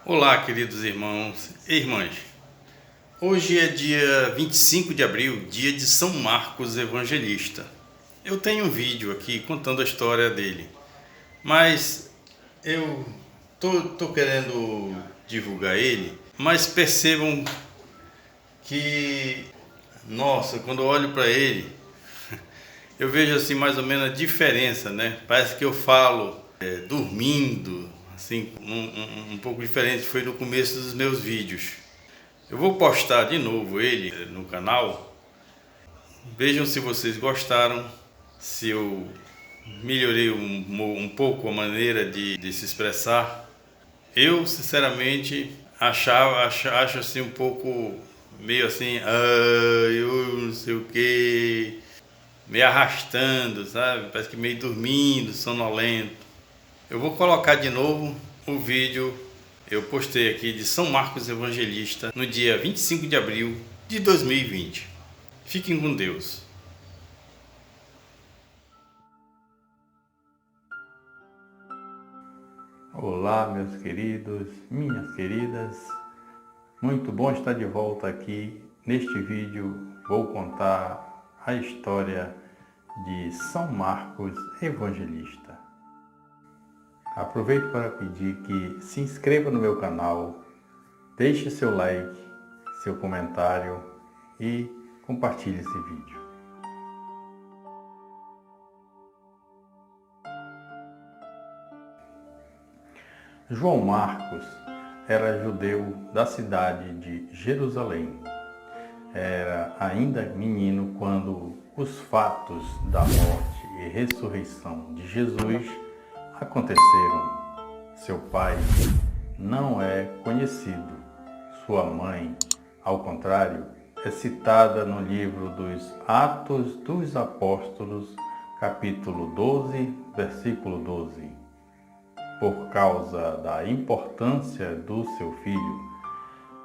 Olá, queridos irmãos e irmãs. Hoje é dia 25 de abril, dia de São Marcos Evangelista. Eu tenho um vídeo aqui contando a história dele, mas eu tô querendo divulgar ele, mas percebam que, nossa, quando eu olho para ele, eu vejo assim mais ou menos a diferença, né? Parece que eu falo dormindo, assim, um pouco diferente foi no começo dos meus vídeos. Eu vou postar de novo ele no canal. Vejam se vocês gostaram, se eu melhorei um pouco a maneira de se expressar. Eu, sinceramente, acho assim um pouco meio assim, eu não sei o que, meio arrastando, sabe? Parece que meio dormindo, sonolento. Eu vou colocar de novo o vídeo. Eu postei aqui de São Marcos Evangelista no dia 25 de abril de 2020. Fiquem com Deus. Olá, meus queridos, minhas queridas. Muito bom estar de volta aqui. Neste vídeo vou contar a história de São Marcos Evangelista. Aproveito para pedir que se inscreva no meu canal, deixe seu like, seu comentário e compartilhe esse vídeo. João Marcos era judeu da cidade de Jerusalém. Era ainda menino quando os fatos da morte e ressurreição de Jesus aconteceram. Seu pai não é conhecido. Sua mãe, ao contrário, é citada no livro dos Atos dos Apóstolos, capítulo 12, versículo 12. Por causa da importância do seu filho,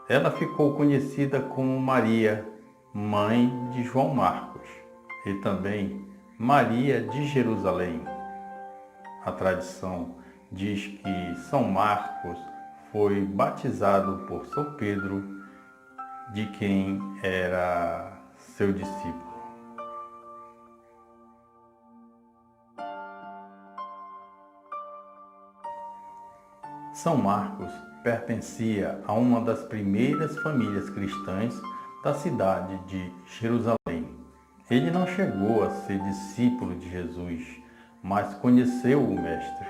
ela ficou conhecida como Maria, mãe de João Marcos, e também Maria de Jerusalém. A tradição diz que São Marcos foi batizado por São Pedro, de quem era seu discípulo. São Marcos pertencia a uma das primeiras famílias cristãs da cidade de Jerusalém. Ele não chegou a ser discípulo de Jesus, mas conheceu o Mestre.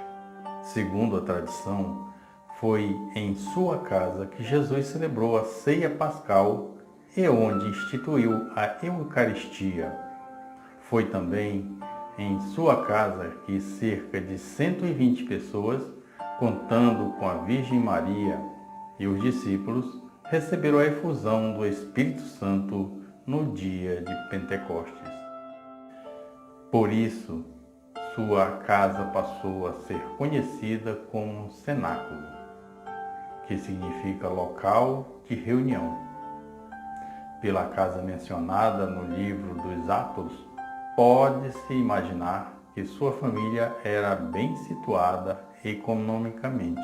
Segundo a tradição, foi em sua casa que Jesus celebrou a ceia pascal e onde instituiu a Eucaristia. Foi também em sua casa que cerca de 120 pessoas, contando com a Virgem Maria e os discípulos, receberam a efusão do Espírito Santo no dia de Pentecostes. Por isso, sua casa passou a ser conhecida como cenáculo, que significa local de reunião. Pela casa mencionada no livro dos Atos, pode-se imaginar que sua família era bem situada economicamente.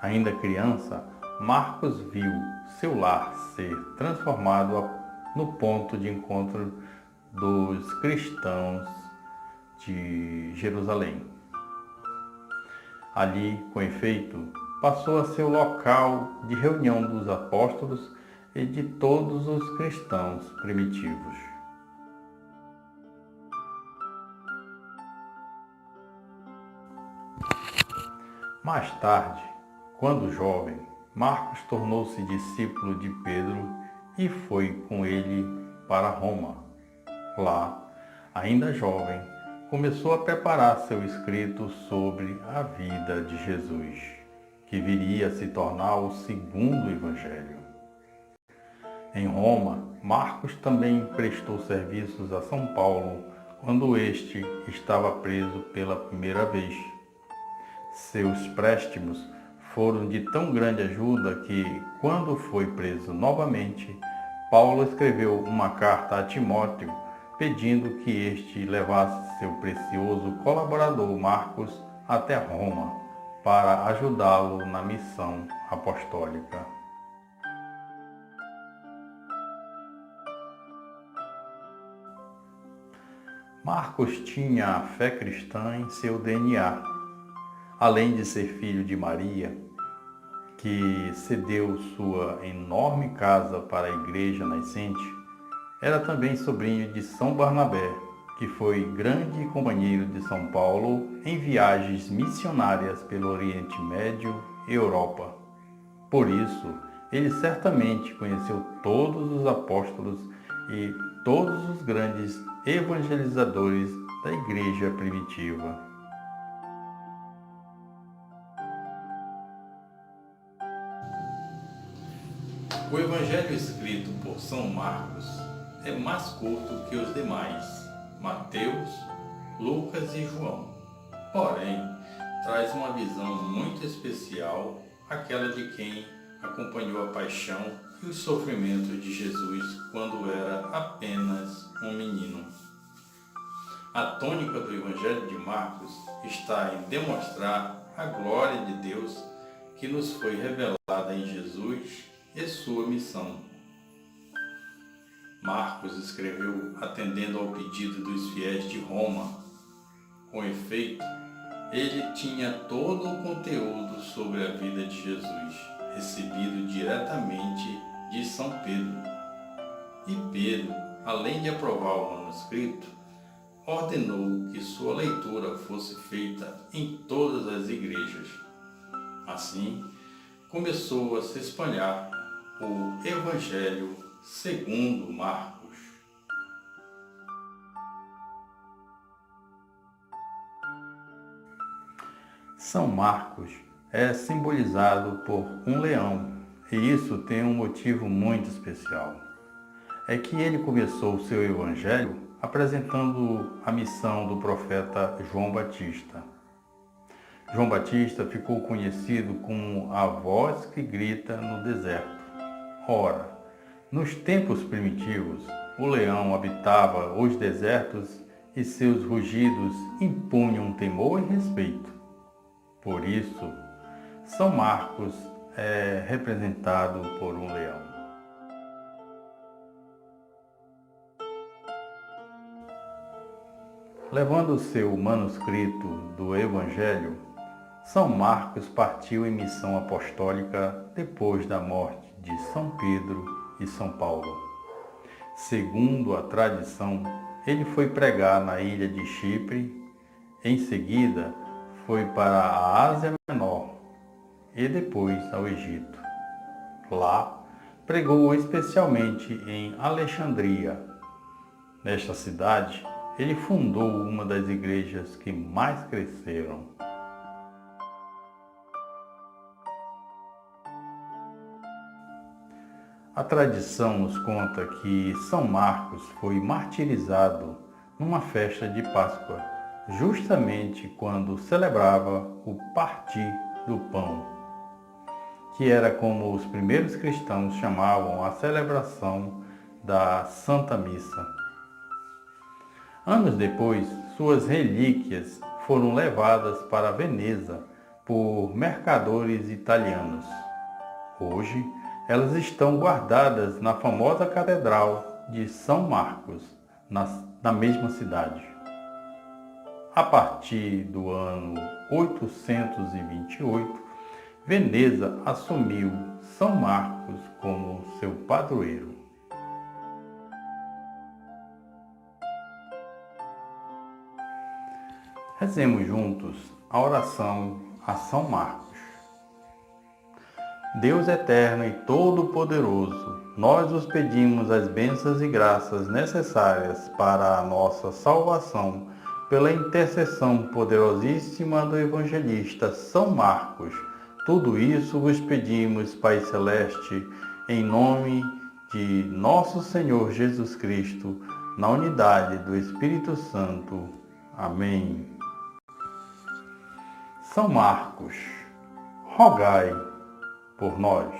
Ainda criança, Marcos viu seu lar ser transformado no ponto de encontro dos cristãos de Jerusalém. Ali, com efeito, passou a ser o local de reunião dos apóstolos e de todos os cristãos primitivos. Mais tarde, quando jovem, Marcos tornou-se discípulo de Pedro e foi com ele para Roma. Lá, ainda jovem, começou a preparar seu escrito sobre a vida de Jesus, que viria a se tornar o segundo evangelho. Em Roma, Marcos também prestou serviços a São Paulo quando este estava preso pela primeira vez. Seus préstimos foram de tão grande ajuda que, quando foi preso novamente, Paulo escreveu uma carta a Timóteo pedindo que este levasse seu precioso colaborador Marcos até Roma para ajudá-lo na missão apostólica. Marcos tinha a fé cristã em seu DNA. Além de ser filho de Maria, que cedeu sua enorme casa para a igreja nascente, era também sobrinho de São Barnabé, que foi grande companheiro de São Paulo em viagens missionárias pelo Oriente Médio e Europa. Por isso, ele certamente conheceu todos os apóstolos e todos os grandes evangelizadores da igreja primitiva. O evangelho escrito por São Marcos é mais curto que os demais, Mateus, Lucas e João. Porém, traz uma visão muito especial, aquela de quem acompanhou a paixão e os sofrimentos de Jesus quando era apenas um menino. A tônica do evangelho de Marcos está em demonstrar a glória de Deus que nos foi revelada em Jesus e sua missão. Marcos escreveu atendendo ao pedido dos fiéis de Roma. Com efeito, ele tinha todo o conteúdo sobre a vida de Jesus, recebido diretamente de São Pedro. E Pedro, além de aprovar o manuscrito, ordenou que sua leitura fosse feita em todas as igrejas. Assim, começou a se espalhar o Evangelho segundo Marcos. São Marcos é simbolizado por um leão, e isso tem um motivo muito especial. É que ele começou o seu evangelho apresentando a missão do profeta João Batista. João Batista ficou conhecido como a voz que grita no deserto. Ora, nos tempos primitivos, o leão habitava os desertos e seus rugidos impunham temor e respeito. Por isso, São Marcos é representado por um leão. Levando o seu manuscrito do Evangelho, São Marcos partiu em missão apostólica depois da morte de São Pedro e São Paulo. Segundo a tradição, ele foi pregar na ilha de Chipre, em seguida foi para a Ásia Menor e depois ao Egito. Lá, pregou especialmente em Alexandria. Nesta cidade, ele fundou uma das igrejas que mais cresceram. A tradição nos conta que São Marcos foi martirizado numa festa de Páscoa, justamente quando celebrava o partir do pão, que era como os primeiros cristãos chamavam a celebração da Santa Missa. Anos depois, suas relíquias foram levadas para Veneza por mercadores italianos. Hoje, elas estão guardadas na famosa Catedral de São Marcos, na mesma cidade. A partir do ano 828, Veneza assumiu São Marcos como seu padroeiro. Rezemos juntos a oração a São Marcos. Deus eterno e todo-poderoso, nós os pedimos as bênçãos e graças necessárias para a nossa salvação, pela intercessão poderosíssima do evangelista São Marcos. Tudo isso vos pedimos, Pai Celeste, em nome de nosso Senhor Jesus Cristo, na unidade do Espírito Santo. Amém. São Marcos, rogai por nós.